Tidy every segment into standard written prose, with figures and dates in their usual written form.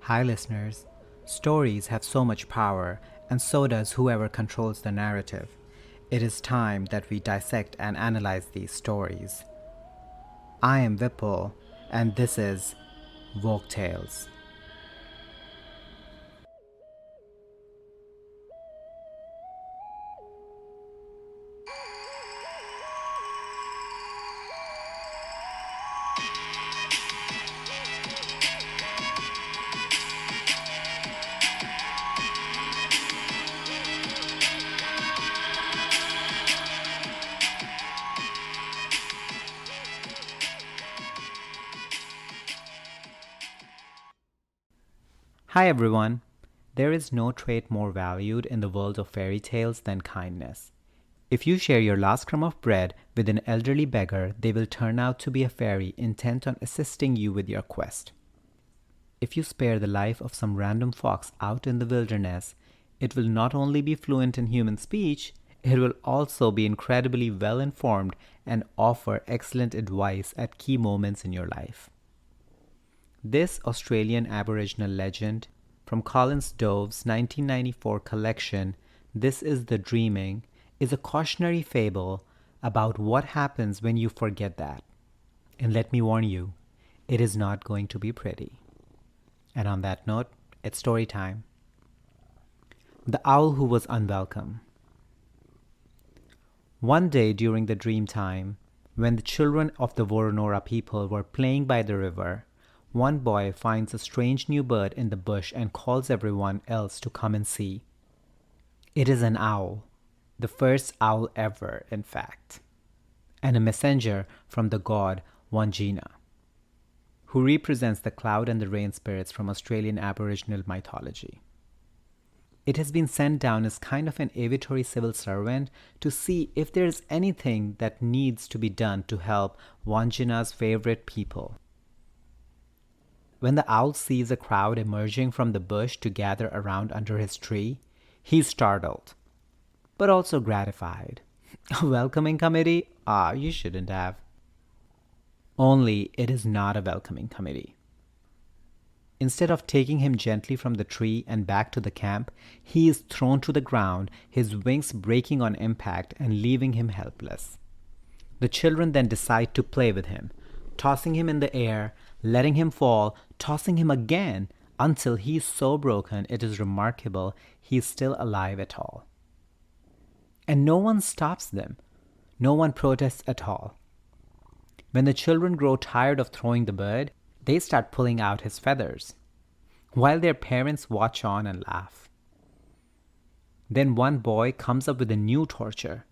Hi, listeners. Stories have so much power, and so does whoever controls the narrative. It is time that we dissect and analyze these stories. I am Vipul, and this is Folk Tales. Hi, everyone. There is no trait more valued in the world of fairy tales than kindness. If you share your last crumb of bread with an elderly beggar, they will turn out to be a fairy intent on assisting you with your quest. If you spare the life of some random fox out in the wilderness, it will not only be fluent in human speech, it will also be incredibly well informed and offer excellent advice at key moments in your life. This Australian Aboriginal legend from Collins Dove's 1994 collection, This is the Dreaming, is a cautionary fable about what happens when you forget that. And let me warn you, it is not going to be pretty. And on that note, it's story time. The Owl Who Was Unwelcome. One day during the dream time, when the children of the Woronora people were playing by the river, one boy finds a strange new bird in the bush and calls everyone else to come and see. It is an owl, the first owl ever, in fact, and a messenger from the god Wandjina, who represents the cloud and the rain spirits from Australian Aboriginal mythology. It has been sent down as kind of an aviatory civil servant to see if there is anything that needs to be done to help Wandjina's favorite people. When the owl sees a crowd emerging from the bush to gather around under his tree, he's startled, but also gratified. A welcoming committee? You shouldn't have. Only it is not a welcoming committee. Instead of taking him gently from the tree and back to the camp, he is thrown to the ground, his wings breaking on impact and leaving him helpless. The children then decide to play with him, tossing him in the air, letting him fall, tossing him again, until he is so broken it is remarkable he is still alive at all. And no one stops them. No one protests at all. When the children grow tired of throwing the bird, they start pulling out his feathers, while their parents watch on and laugh. Then one boy comes up with a new torture.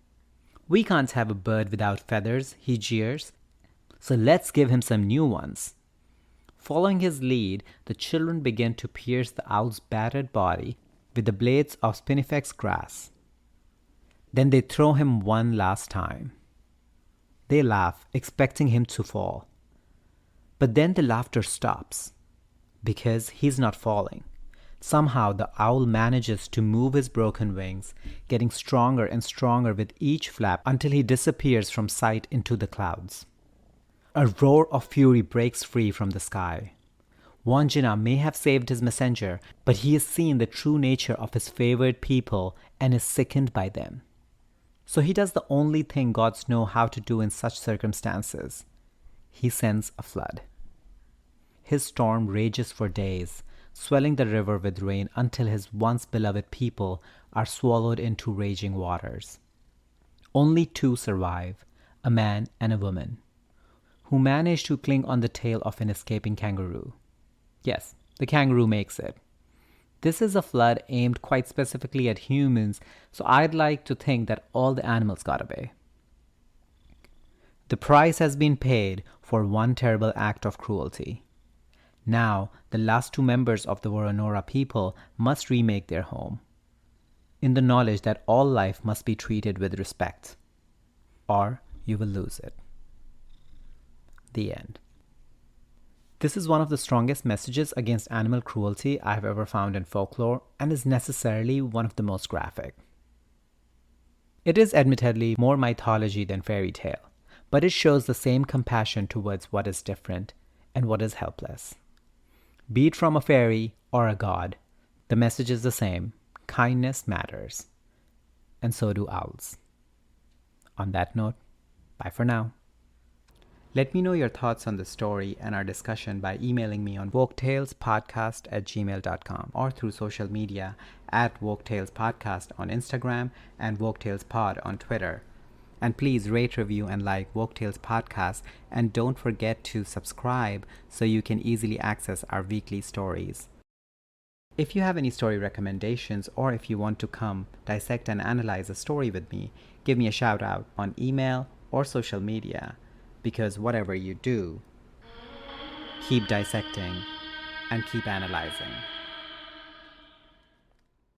"We can't have a bird without feathers," he jeers, "so let's give him some new ones." Following his lead, the children begin to pierce the owl's battered body with the blades of spinifex grass. Then they throw him one last time. They laugh, expecting him to fall. But then the laughter stops, because he's not falling. Somehow the owl manages to move his broken wings, getting stronger and stronger with each flap until he disappears from sight into the clouds. A roar of fury breaks free from the sky. Wandjina may have saved his messenger, but he has seen the true nature of his favored people and is sickened by them. So he does the only thing gods know how to do in such circumstances. He sends a flood. His storm rages for days, swelling the river with rain until his once beloved people are swallowed into raging waters. Only two survive, a man and a woman, who manage to cling on the tail of an escaping kangaroo. Yes, the kangaroo makes it. This is a flood aimed quite specifically at humans, so I'd like to think that all the animals got away. The price has been paid for one terrible act of cruelty. Now, the last two members of the Woronora people must remake their home, in the knowledge that all life must be treated with respect, or you will lose it. The end. This is one of the strongest messages against animal cruelty I have ever found in folklore, and is necessarily one of the most graphic. It is admittedly more mythology than fairy tale, but it shows the same compassion towards what is different and what is helpless. Be it from a fairy or a god, the message is the same. Kindness matters. And so do owls. On that note, bye for now. Let me know your thoughts on the story and our discussion by emailing me on woketalespodcast@gmail.com or through social media at woketalespodcast on Instagram and woketalespod on Twitter. And please rate, review, and like Woke Tales Podcast, and don't forget to subscribe so you can easily access our weekly stories. If you have any story recommendations, or if you want to come dissect and analyze a story with me, give me a shout out on email or social media, because whatever you do, keep dissecting and keep analyzing.